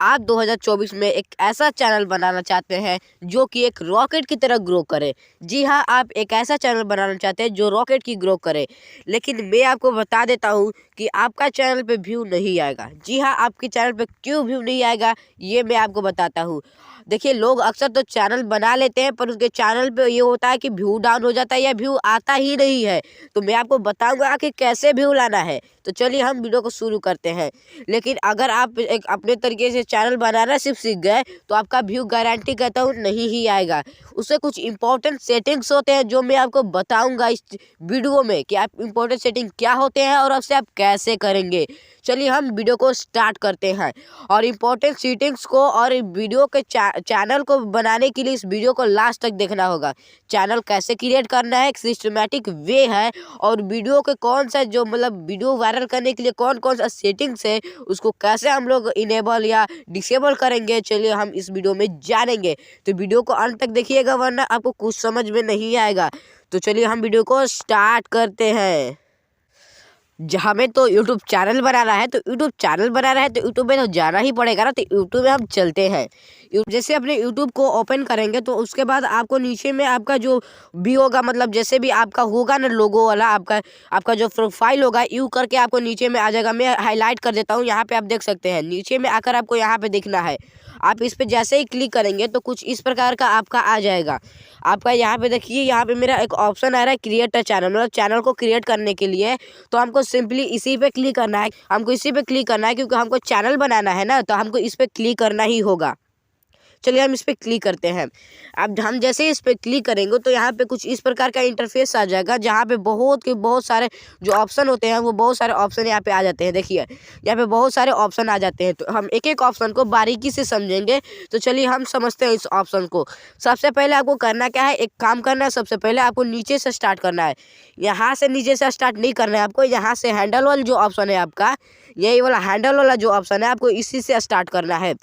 आप 2024 में एक ऐसा चैनल बनाना चाहते हैं जो कि एक रॉकेट की तरह ग्रो करे। जी हाँ, आप एक ऐसा चैनल बनाना चाहते हैं जो रॉकेट की ग्रो करे। लेकिन मैं आपको बता देता हूँ कि आपका चैनल पे व्यू नहीं आएगा। जी हाँ, आपके चैनल पे क्यों व्यू नहीं आएगा ये मैं आपको बताता हूँ। देखिए, लोग अक्सर तो चैनल बना लेते हैं पर उसके चैनल पे ये होता है कि व्यू डाउन हो जाता है या व्यू आता ही नहीं है। तो मैं आपको बताऊंगा कि कैसे व्यू लाना है। तो चलिए हम वीडियो को शुरू करते हैं। लेकिन अगर आप एक अपने तरीके से चैनल बनाना सिर्फ सीख गए तो आपका व्यू गारंटी कहता हूँ नहीं ही आएगा। उससे कुछ इंपॉर्टेंट सेटिंग्स होते हैं जो मैं आपको बताऊंगा इस वीडियो में कि आप इंपॉर्टेंट सेटिंग क्या होते हैं और उससे आप कैसे करेंगे। चलिए हम वीडियो को स्टार्ट करते हैं। और इम्पोर्टेंट सेटिंग्स को और वीडियो के चैनल को बनाने के लिए इस वीडियो को लास्ट तक देखना होगा। चैनल कैसे क्रिएट करना है, एक सिस्टमेटिक वे है। और वीडियो के कौन सा जो वीडियो वायरल करने के लिए कौन कौन सा सेटिंग्स है उसको कैसे हम लोग इनेबल या डिसेबल करेंगे, चलिए हम इस वीडियो में जानेंगे। तो वीडियो को अंत तक देखिएगा वरना आपको कुछ समझ में नहीं आएगा। तो चलिए हम वीडियो को स्टार्ट करते हैं। हमें तो यूट्यूब चैनल बनाना है, तो यूट्यूब चैनल बनाना है तो यूट्यूब में तो जाना ही पड़ेगा ना। तो यूट्यूब में हम चलते हैं। जैसे अपने यूट्यूब को ओपन करेंगे तो उसके बाद आपको नीचे में आपका जो भी होगा, जैसे भी आपका होगा ना लोगो वाला, आपका जो प्रोफाइल होगा यू करके आपको नीचे में आ जाएगा। मैं हाईलाइट कर देता हूँ, यहाँ पे आप देख सकते हैं। नीचे में आकर आपको यहाँ पे देखना है। आप इस पे जैसे ही क्लिक करेंगे तो कुछ इस प्रकार का आपका आ जाएगा। आपका यहाँ पे देखिए, यहाँ पे मेरा एक ऑप्शन आ रहा है क्रिएट अ चैनल, चैनल को क्रिएट करने के लिए। तो हमको सिंपली इसी पे क्लिक करना है। हमको इसी पे क्लिक करना है क्योंकि हमको चैनल बनाना है ना, तो हमको इस पे क्लिक करना ही होगा। चलिए हम इस पे क्लिक करते हैं। अब हम जैसे इस पे क्लिक करेंगे तो यहाँ पे कुछ इस प्रकार का इंटरफेस आ जाएगा जहाँ पे बहुत सारे जो ऑप्शन होते हैं वो बहुत सारे ऑप्शन यहाँ पे आ जाते हैं। देखिए यहाँ पे बहुत सारे ऑप्शन आ जाते हैं, तो हम एक एक ऑप्शन को बारीकी से समझेंगे। तो चलिए हम समझते हैं इस ऑप्शन को। सबसे पहले आपको करना क्या है, एक काम करना है। सबसे पहले आपको नीचे से स्टार्ट करना है। यहाँ से नीचे से स्टार्ट नहीं करना है आपको, यहाँ से हैंडल वाला जो ऑप्शन है आपका, यही वाला हैंडल वाला जो ऑप्शन है आपको इसी से स्टार्ट करना है।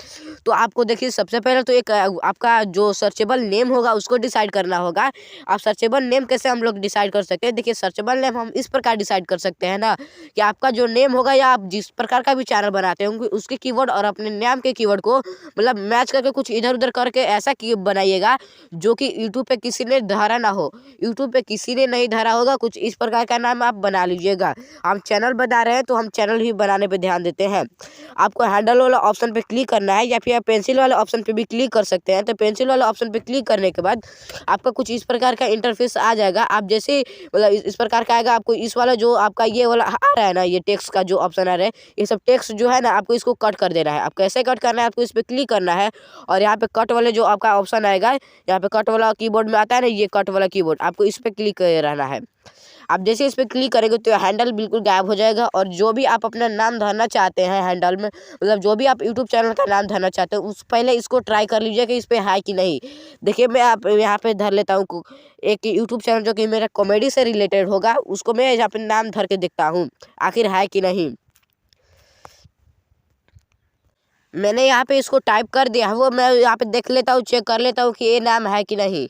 तो आपको देखिए सबसे पहले तो एक आपका जो सर्चेबल नेम होगा उसको डिसाइड करना होगा। आप सर्चेबल नेम कैसे हम लोग डिसाइड कर सकते हैं, देखिए सर्चेबल नेम हम इस प्रकार डिसाइड कर सकते हैं ना कि आपका जो नेम होगा या आप जिस प्रकार का भी चैनल बनाते होंगे उसके कीवर्ड और अपने नाम के कीवर्ड को मैच करके कुछ इधर उधर करके ऐसा की बनाइएगा जो कि यूट्यूब पे किसी ने धरा ना हो। यूट्यूब पे किसी ने नहीं धरा होगा, कुछ इस प्रकार का नाम आप बना लीजिएगा। हम चैनल बना रहे हैं तो हम चैनल ही बनाने पे ध्यान देते हैं। आपको हैंडल वाला ऑप्शन पे क्लिक करना है या फिर आप पेंसिल वाले ऑप्शन पे भी क्लिक कर सकते हैं। तो पेंसिल वाला ऑप्शन पे क्लिक करने के बाद आपका कुछ इस प्रकार का इंटरफेस आ जाएगा। आप जैसे इस प्रकार का आएगा, आपको इस वाला जो आपका ये वाला आ रहा है ना, ये टेक्स्ट का जो ऑप्शन आ रहा है, ये सब टेक्स्ट जो है ना आपको इसको कट कर देना है। आप कैसे कट करना है, आपको इस पे क्लिक करना है और यहाँ पे कट वाले जो आपका ऑप्शन आएगा, यहाँ पे कट वाला कीबोर्ड में आता है ना, ये कट वाला कीबोर्ड आपको इस पे क्लिक कर रहना है। आप जैसे इस पे क्लिक करेंगे तो हैंडल बिल्कुल गायब हो जाएगा। और जो भी आप अपना नाम धरना चाहते हैं हैंडल में, जो भी आप यूट्यूब चैनल का नाम धरना चाहते हैं उस पहले इसको ट्राई कर लीजिए कि इस पे है कि नहीं। देखिए मैं आप यहाँ पे धर लेता हूँ एक यूट्यूब चैनल जो कि मेरा कॉमेडी से रिलेटेड होगा, उसको मैं यहाँ पे नाम धर के देखता हूँ आखिर है कि नहीं। मैंने यहाँ पे इसको टाइप कर दिया, वो मैं यहाँ पे देख लेता हूँ, चेक कर लेता हूँ कि ये नाम है कि नहीं।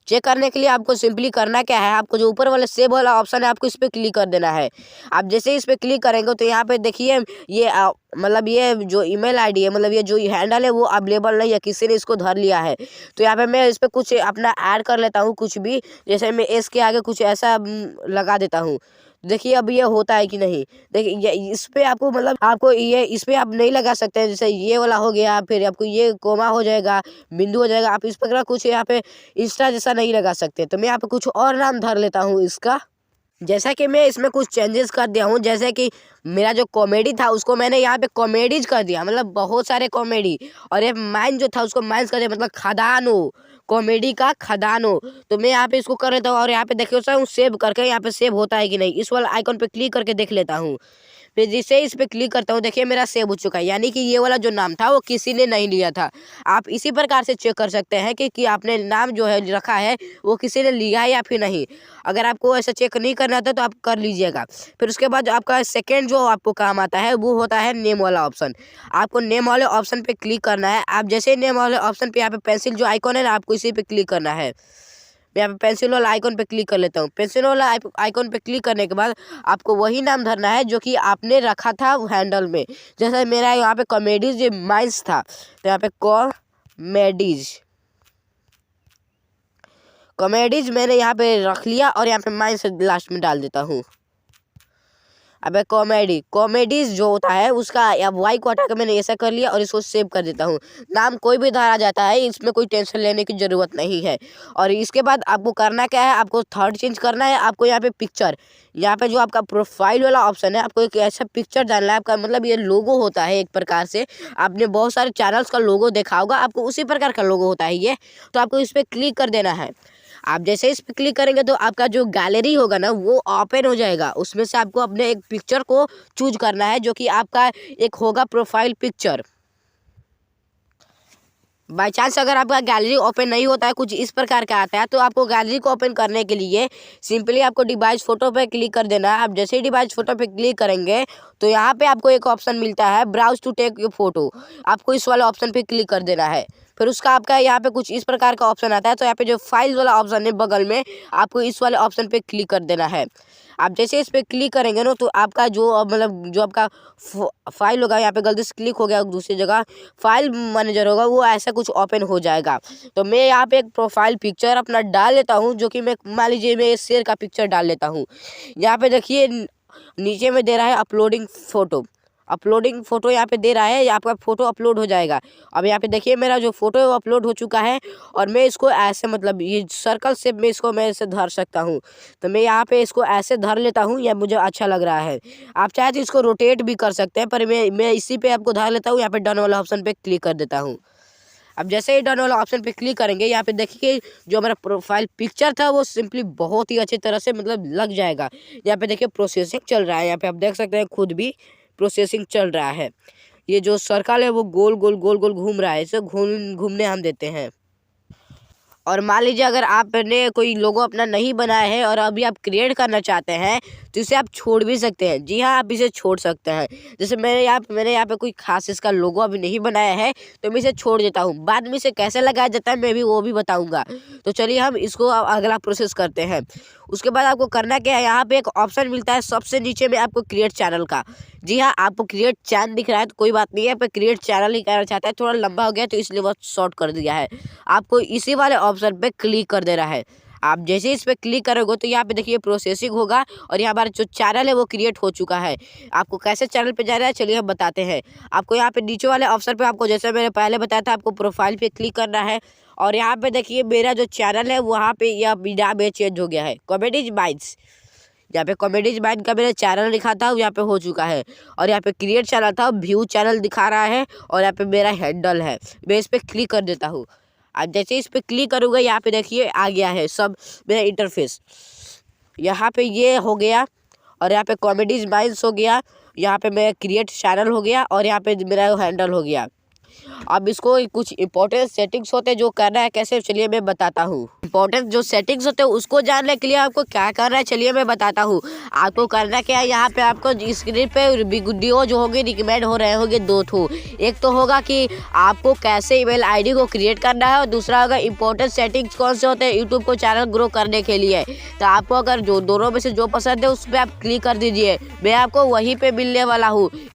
चेक करने के लिए आपको सिंपली करना क्या है, आपको जो ऊपर वाले सेव वाला ऑप्शन है आपको इस पर क्लिक कर देना है। आप जैसे इस पर क्लिक करेंगे तो यहाँ पे देखिए ये ये जो ईमेल आईडी है, ये जो हैंडल है वो अवेलेबल नहीं है, किसी ने इसको धर लिया है। तो यहाँ पे मैं इस पर कुछ अपना ऐड कर लेता हूँ कुछ भी, जैसे मैं एस के आगे कुछ ऐसा लगा देता हूँ। देखिए अब ये होता है कि नहीं। देखिए ये इस पे आपको आपको ये इस पे आप नहीं लगा सकते हैं। जैसे ये वाला हो गया, फिर आपको ये कोमा हो जाएगा, बिंदु हो जाएगा। आप इस प्रकार कुछ यहाँ पे इंस्टा जैसा नहीं लगा सकते। तो मैं यहाँ पे कुछ और नाम धर लेता हूँ इसका। जैसा कि मैं इसमें कुछ चेंजेस कर दिया हूँ, जैसे कि मेरा जो कॉमेडी था उसको मैंने यहाँ पे कॉमेडीज कर दिया, बहुत सारे कॉमेडी। और ये माइन जो था उसको माइंस कर दिया, खदान हो, कॉमेडी का खदान हो। तो मैं यहाँ पे इसको कर लेता हूँ और यहाँ पे देखिए सेव करके यहाँ पे सेव होता है कि नहीं, इस वाला आइकन पे क्लिक करके देख लेता हूँ। फिर जिससे इस पे क्लिक करता हूँ देखिए मेरा सेव हो चुका है, यानी कि ये वाला जो नाम था वो किसी ने नहीं लिया था। आप इसी प्रकार से चेक कर सकते हैं कि आपने नाम जो है रखा है वो किसी ने लिया है या फिर नहीं। अगर आपको ऐसा चेक नहीं करना था तो आप कर लीजिएगा। फिर उसके बाद आपका सेकेंड जो आपको काम आता है वो होता है नेम वाला ऑप्शन। आपको नेम वाले ऑप्शन पे क्लिक करना है। आप जैसे नेम वाले ऑप्शन पे यहाँ पे पेंसिल जो आइकॉन है ना आपको इसी पे क्लिक करना है। मैं यहाँ पे पेंसिल वाला आइकॉन पे क्लिक कर लेता हूँ। पेंसिल वाला आइकॉन पे क्लिक करने के बाद आपको वही नाम धरना है जो कि आपने रखा था हैंडल में। जैसे मेरा यहाँ पे कॉमेडीज माइंस था, तो यहाँ पे कॉमेडीज मैंने यहाँ पे रख लिया और यहाँ पे माइंस लास्ट में डाल देता हूँ। अबे कॉमेडीज जो होता है उसका अब वाई को हटा कर मैंने ऐसा कर लिया और इसको सेव कर देता हूँ। नाम कोई भी धरा जाता है, इसमें कोई टेंशन लेने की ज़रूरत नहीं है। और इसके बाद आपको करना क्या है, आपको थर्ड चेंज करना है। आपको यहाँ पे पिक्चर, यहाँ पे जो आपका प्रोफाइल वाला ऑप्शन है, आपको एक ऐसा पिक्चर डालना है। आपका मतलब ये लोगो होता है एक प्रकार से, आपने बहुत सारे चैनल्स का लोगो देखा होगा, आपको उसी प्रकार का लोगो होता है ये। तो आपको इस पर क्लिक कर देना है। आप जैसे इस पर क्लिक करेंगे तो आपका जो गैलरी होगा ना वो ओपन हो जाएगा। उसमें से आपको अपने एक पिक्चर को चूज करना है जो कि आपका एक होगा प्रोफाइल पिक्चर। बाई चांस अगर आपका गैलरी ओपन नहीं होता है, कुछ इस प्रकार का आता है, तो आपको गैलरी को ओपन करने के लिए सिंपली आपको डिवाइस फोटो पे क्लिक कर देना है। आप जैसे ही डिवाइस फोटो पे क्लिक करेंगे तो यहाँ पे आपको एक ऑप्शन मिलता है browse to take your photo. आपको इस वाले ऑप्शन पे क्लिक कर देना है। फिर उसका आपका यहाँ पे कुछ इस प्रकार का ऑप्शन आता है, तो यहाँ पे जो फाइल वाला ऑप्शन है बगल में, आपको इस वाले ऑप्शन पे क्लिक कर देना है। आप जैसे इस पर क्लिक करेंगे ना तो आपका जो मतलब जो आपका फाइल होगा, यहाँ पे गलती से क्लिक हो गया दूसरी जगह, फाइल मैनेजर होगा वो ऐसा कुछ ओपन हो जाएगा। तो मैं यहाँ पे एक प्रोफाइल पिक्चर अपना डाल लेता हूँ, जो कि मैं मान लीजिए मैं शेर का पिक्चर डाल लेता हूँ। यहाँ पे देखिए नीचे में दे रहा है अपलोडिंग फ़ोटो यहाँ पे दे रहा है, आपका फ़ोटो अपलोड हो जाएगा। अब यहाँ पे देखिए मेरा जो फ़ोटो है वो अपलोड हो चुका है और मैं इसको ऐसे मतलब ये सर्कल शेप में इसको मैं ऐसे धर सकता हूँ। तो मैं यहाँ पे इसको ऐसे धर लेता हूँ, यह मुझे अच्छा लग रहा है। आप चाहे तो इसको रोटेट भी कर सकते हैं, पर मैं इसी पे आपको धर लेता हूँ। यहाँ पे डन वाला ऑप्शन पे क्लिक कर देता हूँ। अब जैसे ही डन वाला ऑप्शन पे क्लिक करेंगे, यहाँ पे देखिए जो हमारा प्रोफाइल पिक्चर था वो सिंपली बहुत ही अच्छी तरह से मतलब लग जाएगा। यहाँ पे देखिए प्रोसेसिंग चल रहा है, यहाँ पे आप देख सकते हैं खुद भी प्रोसेसिंग चल रहा है। ये जो सर्कल है वो गोल गोल घूम रहा है, इसे घूमने हम देते हैं। और मान लीजिए अगर आपने कोई लोगो अपना नहीं बनाया है और अभी आप क्रिएट करना चाहते हैं तो इसे आप छोड़ भी सकते हैं। जी हाँ, आप इसे छोड़ सकते हैं। जैसे मैंने यहाँ पे कोई खास इसका लोगो अभी नहीं बनाया है तो मैं इसे छोड़ देता हूँ। बाद में इसे कैसे लगाया जाता है मैं भी वो भी बताऊँगा। तो चलिए हम इसको अगला प्रोसेस करते हैं। उसके बाद आपको करना क्या है, यहाँ पे एक ऑप्शन मिलता है सबसे नीचे में आपको क्रिएट चैनल का। जी हाँ, आपको क्रिएट चैनल दिख रहा है तो कोई बात नहीं है, पर क्रिएट चैनल ही करना चाहता है, थोड़ा लंबा हो गया तो इसलिए बहुत शॉर्ट कर दिया है। आपको इसी वाले ऑप्शन पे क्लिक कर देना है। आप जैसे इस पे क्लिक करोगे तो यहाँ पे देखिए प्रोसेसिंग होगा और यहाँ पर जो चैनल है वो क्रिएट हो चुका है। आपको कैसे चैनल पे जाना है चलिए हम बताते हैं। आपको यहाँ पे नीचे वाले ऑप्शन पे आपको जैसे मैंने पहले बताया था, आपको प्रोफाइल पे क्लिक करना है और यहाँ पे देखिए मेरा जो चैनल है वहाँ पे यह बिना में चेंज हो गया है, कॉमेडीज माइंस। यहाँ पे कॉमेडीज माइंड का मेरा चैनल लिखा था यहाँ पे हो चुका है और यहाँ पे क्रिएट चैनल था, व्यू चैनल दिखा रहा है और यहाँ पे मेरा हैंडल है। मैं इस पर क्लिक कर देता हूँ। अब जैसे इस पर क्लिक करूँगा यहाँ पे देखिए आ गया है सब मेरा इंटरफेस। यहाँ पे ये हो गया और यहाँ पे कॉमेडीज माइंस हो गया, यहाँ पे मेरा क्रिएट चैनल हो गया और यहाँ पे मेरा हैंडल हो गया। अब इसको कुछ इंपॉर्टेंट सेटिंग्स होते हैं जो करना है कैसे, चलिए मैं बताता हूँ। इंपॉर्टेंट जो सेटिंग्स होते हैं उसको जानने के लिए आपको क्या करना है चलिए मैं बताता हूँ। आपको करना क्या है, यहाँ पे आपको स्क्रीन पे वीडियो जो होंगे रिकमेंड हो रहे होंगे दो ठो। एक तो होगा कि आपको कैसे ईमेल आईडी को क्रिएट करना है और दूसरा होगा इंपॉर्टेंट सेटिंग्स कौन से होते हैं यूट्यूब को चैनल ग्रो करने के लिए। तो आपको अगर जो दोनों में से जो पसंद है उस पर आप क्लिक कर दीजिए, मैं आपको वहीं पर मिलने वाला हूँ।